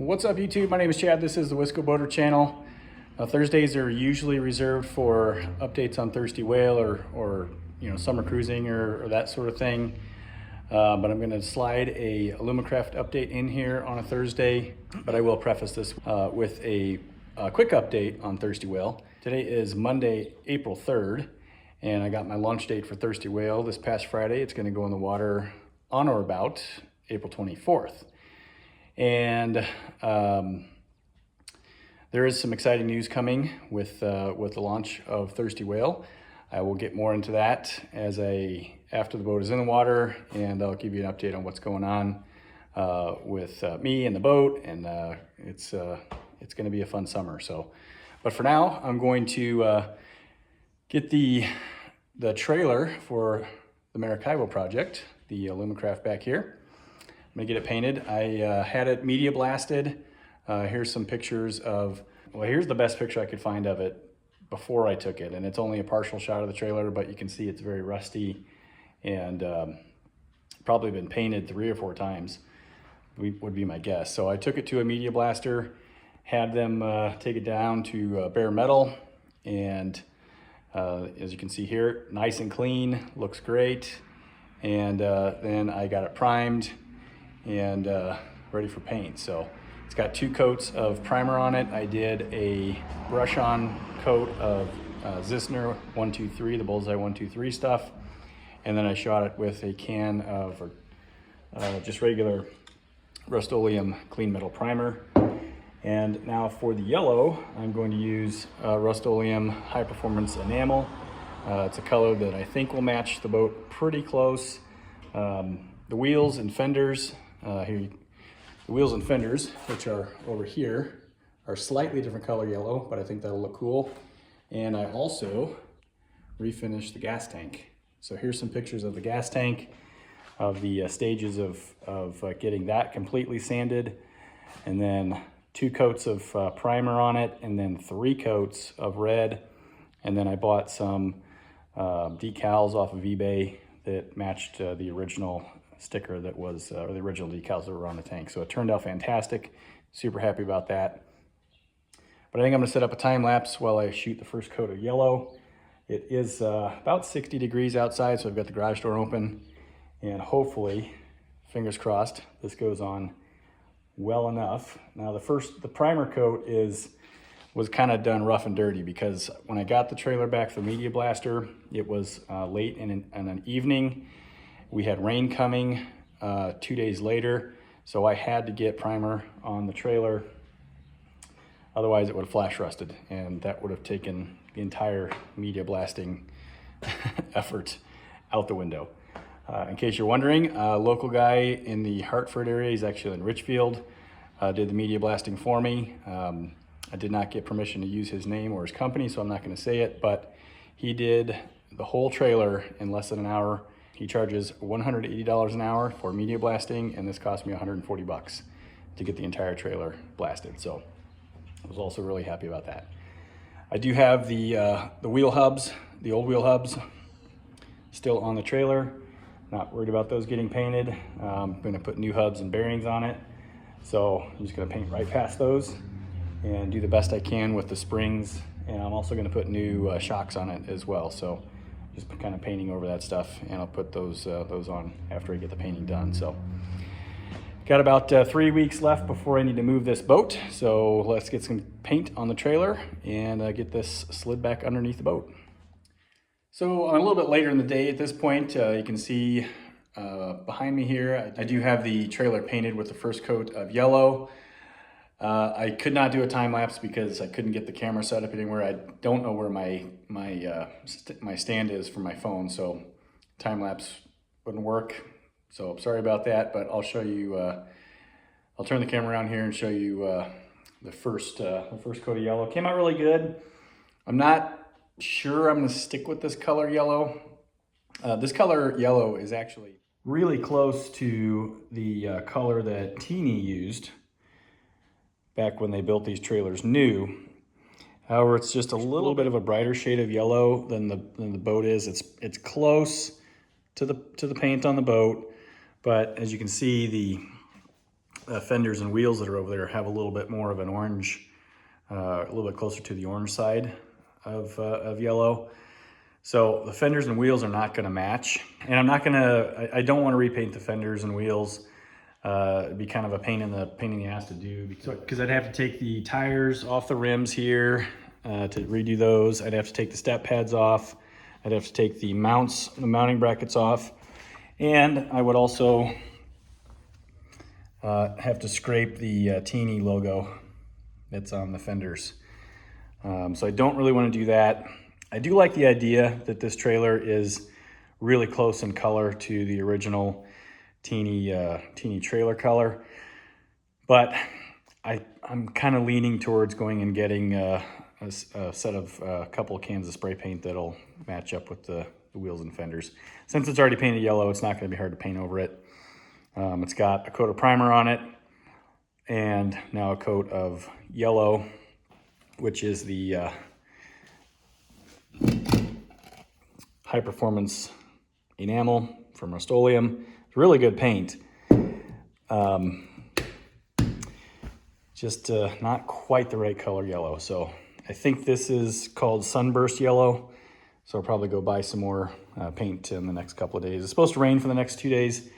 What's up YouTube? My name is Chad. This is the Wisco Boater channel. Thursdays are usually reserved for updates on Thirsty Whale or summer cruising or that sort of thing. But I'm going to slide a AlumaCraft update in here on a Thursday. But I will preface this with a quick update on Thirsty Whale. Today is Monday, April 3rd, and I got my launch date for Thirsty Whale this past Friday. It's going to go in the water on or about April 24th. And there is some exciting news coming with the launch of Thirsty Whale. I will get more into that after the boat is in the water, and I'll give you an update on what's going on with me and the boat, and it's going to be a fun summer. But for now, I'm going to get the trailer for the Maracaibo project, the AlumaCraft back here. I'm gonna get it painted. I had it media blasted. Here's some pictures of, well, here's the best picture I could find of it before I took it. And it's only a partial shot of the trailer, but you can see it's very rusty and probably been painted 3 or 4 times, would be my guess. So I took it to a media blaster, had them take it down to bare metal. And as you can see here, nice and clean, looks great. And then I got it primed and ready for paint. So it's got 2 coats of primer on it. I did a brush on coat of Zissner 123, the Bullseye 123 stuff, and then I shot it with a can of just regular Rust-Oleum clean metal primer. And now for the yellow, I'm going to use Rust-Oleum high performance enamel. It's a color that I think will match the boat pretty close. The wheels and fenders, the wheels and fenders, which are over here, are slightly different color yellow, but I think that'll look cool. And I also refinished the gas tank. So here's some pictures of the gas tank, of the stages of getting that completely sanded, and then 2 coats of primer on it, and then 3 coats of red. And then I bought some decals off of eBay that matched the original sticker that was, or the original decals that were on the tank. So it turned out fantastic. Super happy about that. But I think I'm gonna set up a time lapse while I shoot the first coat of yellow. It is about 60 degrees outside, so I've got the garage door open, and hopefully, fingers crossed, this goes on well enough. Now the primer coat was kind of done rough and dirty, because when I got the trailer back from Media Blaster, it was late in an evening. We had rain coming 2 days later, so I had to get primer on the trailer. Otherwise it would have flash rusted, and that would have taken the entire media blasting effort out the window. In case you're wondering, a local guy in the Hartford area, he's actually in Richfield, did the media blasting for me. I did not get permission to use his name or his company, so I'm not going to say it, but he did the whole trailer in less than an hour. He charges $180 an hour for media blasting, and this cost me 140 bucks to get the entire trailer blasted. So I was also really happy about that. I do have the wheel hubs, the old wheel hubs, still on the trailer. Not worried about those getting painted. I'm going to put new hubs and bearings on it. So I'm just going to paint right past those and do the best I can with the springs. And I'm also going to put new shocks on it as well. So just kind of painting over that stuff, and I'll put those on after I get the painting done. So got about 3 weeks left before I need to move this boat. So let's get some paint on the trailer and get this slid back underneath the boat. So I'm a little bit later in the day at this point. You can see behind me here, I do have the trailer painted with the first coat of yellow. I could not do a time lapse because I couldn't get the camera set up anywhere. I don't know where my stand is for my phone, so time lapse wouldn't work. So I'm sorry about that, but I'll show you. I'll turn the camera around here and show you the first coat of yellow. Came out really good. I'm not sure I'm going to stick with this color yellow. This color yellow is actually really close to the color that Tee Nee used back when they built these trailers new. However, it's just a little bit of a brighter shade of yellow than the boat is. It's close to the paint on the boat, but as you can see, fenders and wheels that are over there have a little bit more of an orange, a little bit closer to the orange side of yellow. So the fenders and wheels are not going to match, and I don't want to repaint the fenders and wheels. It'd be kind of a pain in the ass to do, because I'd have to take the tires off the rims here to redo those. I'd have to take the step pads off. I'd have to take the mounting brackets off, and I would also have to scrape the Tee Nee logo that's on the fenders. So I don't really want to do that. I do like the idea that this trailer is really close in color to the original Tee Nee trailer color, but I'm kind of leaning towards going and getting a set of a couple of cans of spray paint that'll match up with the wheels and fenders. Since it's already painted yellow, it's not going to be hard to paint over it. It's got a coat of primer on it, and now a coat of yellow, which is the high performance enamel from Rust-Oleum. It's really good paint. Just not quite the right color yellow. So I think this is called Sunburst Yellow. So I'll probably go buy some more paint in the next couple of days. It's supposed to rain for the next 2 days.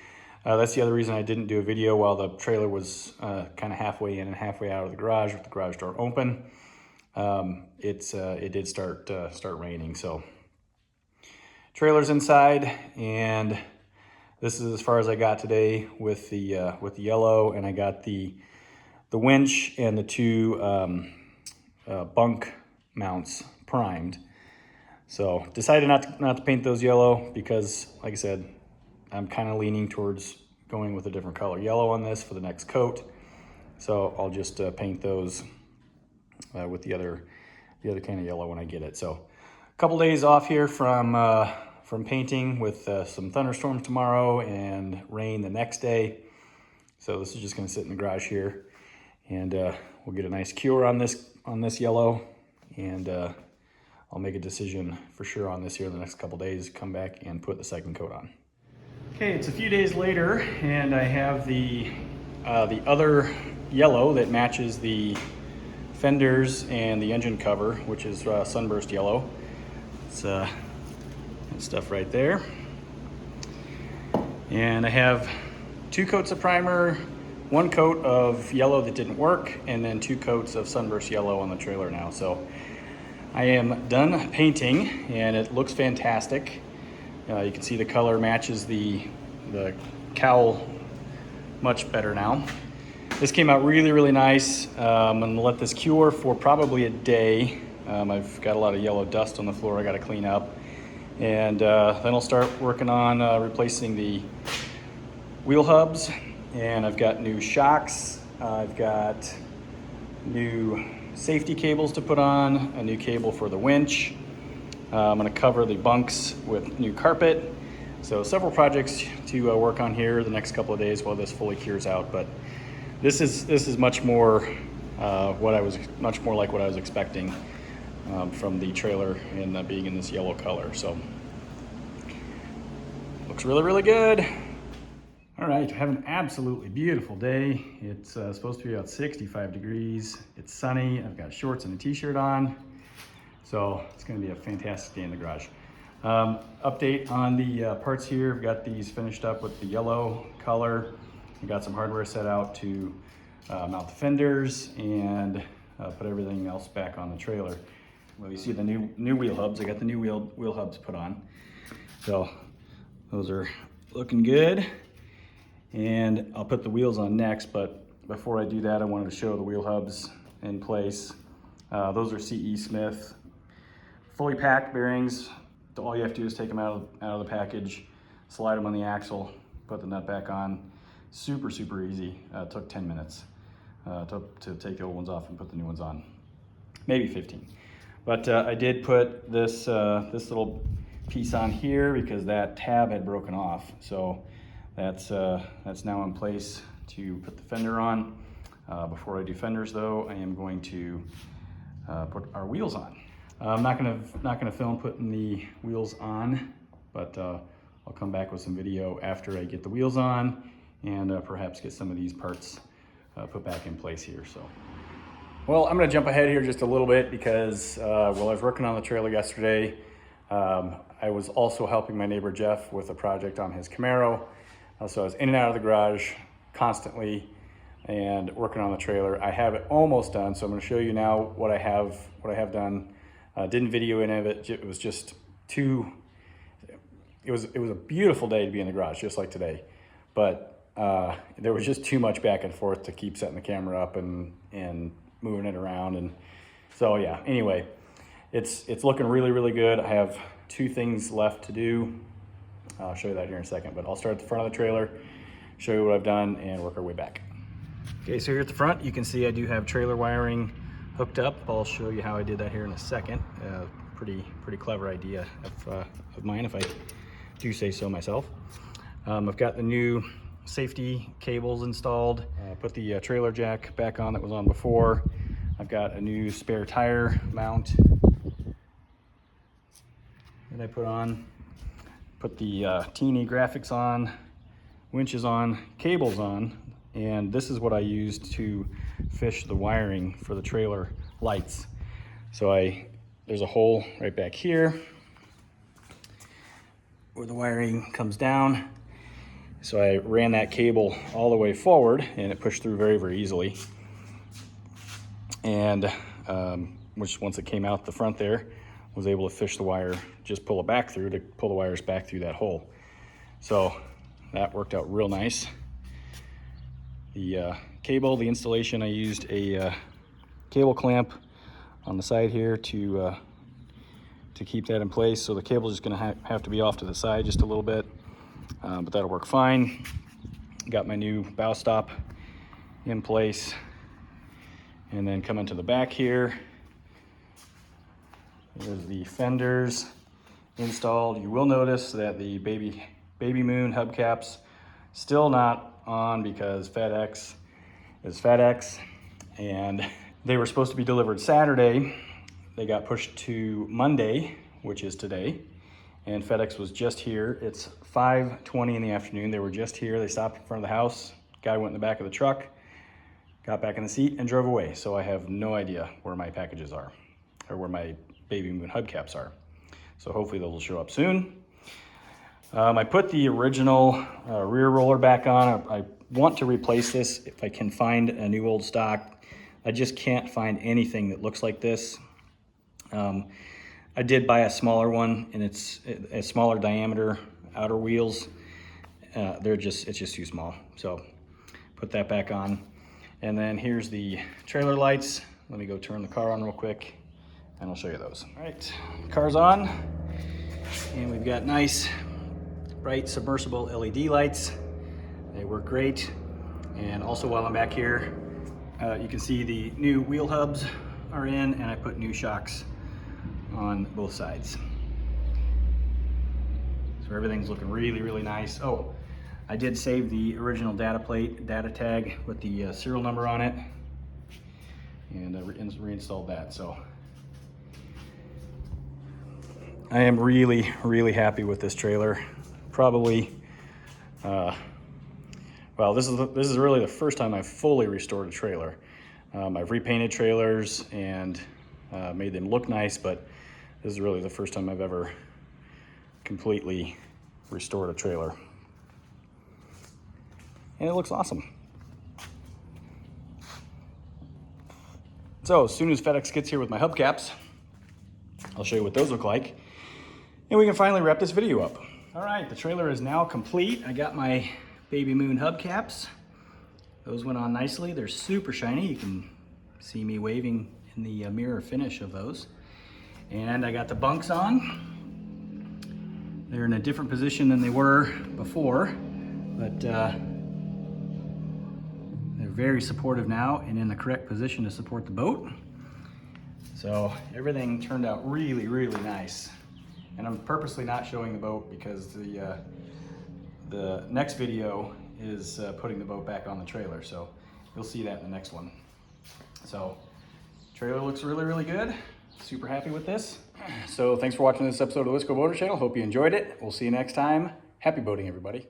That's the other reason I didn't do a video while the trailer was kind of halfway in and halfway out of the garage with the garage door open. It did start raining. So trailer's inside, and this is as far as I got today with the yellow, and I got the winch and the two bunk mounts primed. So decided not to paint those yellow because, like I said, I'm kind of leaning towards going with a different color yellow on this for the next coat. So I'll just paint those with the other kind of yellow when I get it. So a couple days off here from painting, with some thunderstorms tomorrow and rain the next day. So this is just going to sit in the garage here, and we'll get a nice cure on this yellow, and I'll make a decision for sure on this here in the next couple days, come back and put the second coat on. Okay, it's a few days later, and I have the other yellow that matches the fenders and the engine cover, which is Sunburst Yellow. It's that stuff right there. And I have 2 coats of primer, 1 coat of yellow that didn't work, and then 2 coats of Sunburst Yellow on the trailer now. So I am done painting, and it looks fantastic. You can see the color matches the cowl much better now. This came out really, really nice. I'm gonna let this cure for probably a day. I've got a lot of yellow dust on the floor I gotta clean up. And then I'll start working on replacing the wheel hubs. And I've got new shocks. I've got new safety cables to put on, a new cable for the winch. I'm gonna cover the bunks with new carpet. So several projects to work on here the next couple of days while this fully cures out. But this is much more much more like what I was expecting from the trailer and being in this yellow color. So looks really, really good. All right, I have an absolutely beautiful day. It's supposed to be about 65 degrees. It's sunny. I've got shorts and a t-shirt on. So it's gonna be a fantastic day in the garage. Update on the parts here. I've got these finished up with the yellow color. I've got some hardware set out to mount the fenders and put everything else back on the trailer. Well, you see the new wheel hubs. I got the new wheel hubs put on. So those are looking good. And I'll put the wheels on next, but before I do that, I wanted to show the wheel hubs in place. Those are CE Smith fully packed bearings. All you have to do is take them out of the package, slide them on the axle, put the nut back on. Super, super easy. It took 10 minutes to take the old ones off and put the new ones on. Maybe 15. But I did put this little piece on here because that tab had broken off. So that's now in place to put the fender on. Before I do fenders though, I am going to put our wheels on. I'm not gonna film putting the wheels on, but I'll come back with some video after I get the wheels on and perhaps get some of these parts put back in place here. So, well, I'm gonna jump ahead here just a little bit because while I was working on the trailer yesterday, I was also helping my neighbor Jeff with a project on his Camaro. So I was in and out of the garage constantly and working on the trailer. I have it almost done, so I'm gonna show you now what I have done. Didn't video any of it. It was just too, it was a beautiful day to be in the garage, just like today. But there was just too much back and forth to keep setting the camera up and moving it around. And so yeah, anyway, it's looking really, really good. I have 2 things left to do. I'll show you that here in a second, but I'll start at the front of the trailer, show you what I've done, and work our way back. Okay, so here at the front, you can see I do have trailer wiring hooked up. I'll show you how I did that here in a second. Pretty clever idea of mine, if I do say so myself. I've got the new safety cables installed. Put the trailer jack back on that was on before. I've got a new spare tire mount that I put on. Put the Tee Nee graphics on, winches on, cables on, and this is what I used to fish the wiring for the trailer lights. So there's a hole right back here where the wiring comes down. So I ran that cable all the way forward and it pushed through very, very easily. And which once it came out the front there, was able to fish the wire, just pull it back through to pull the wires back through that hole. So that worked out real nice. The cable, the installation, I used a cable clamp on the side here to keep that in place. So the cable's just gonna have to be off to the side just a little bit, but that'll work fine. Got my new bow stop in place. And then coming to the back here, there's the fenders installed. You will notice that the baby moon hubcaps still not on because FedEx is FedEx, and they were supposed to be delivered Saturday. They got pushed to Monday, which is today, and FedEx was just here. It's 5:20 in the afternoon. They were just here. They stopped in front of the house. Guy went in the back of the truck, got back in the seat and drove away. So I have no idea where my packages are or where my baby moon hubcaps are. So hopefully those will show up soon. I put the original rear roller back on. I want to replace this if I can find a new old stock. I just can't find anything that looks like this. I did buy a smaller one, and it's a smaller diameter outer wheels. It's just too small. So put that back on. And then here's the trailer lights. Let me go turn the car on real quick and I'll show you those. All right, car's on, and we've got nice bright submersible LED lights. They work great. And also while I'm back here, you can see the new wheel hubs are in, and I put new shocks on both sides. So everything's looking really, really nice. Oh, I did save the original data tag with the serial number on it, and I reinstalled that. So I am really, really happy with this trailer. Probably, well, this is really the first time I've fully restored a trailer. I've repainted trailers and made them look nice, but this is really the first time I've ever completely restored a trailer. And it looks awesome. So as soon as FedEx gets here with my hubcaps, I'll show you what those look like, and we can finally wrap this video up. All right, the trailer is now complete. I got my baby moon hubcaps. Those went on nicely. They're super shiny. You can see me waving in the mirror finish of those. And I got the bunks on. They're in a different position than they were before, but they're very supportive now and in the correct position to support the boat. So everything turned out really, really nice. And I'm purposely not showing the boat because the next video is putting the boat back on the trailer. So you'll see that in the next one. So trailer looks really, really good. Super happy with this. So thanks for watching this episode of the Let's Go Boater channel. Hope you enjoyed it. We'll see you next time. Happy boating, everybody.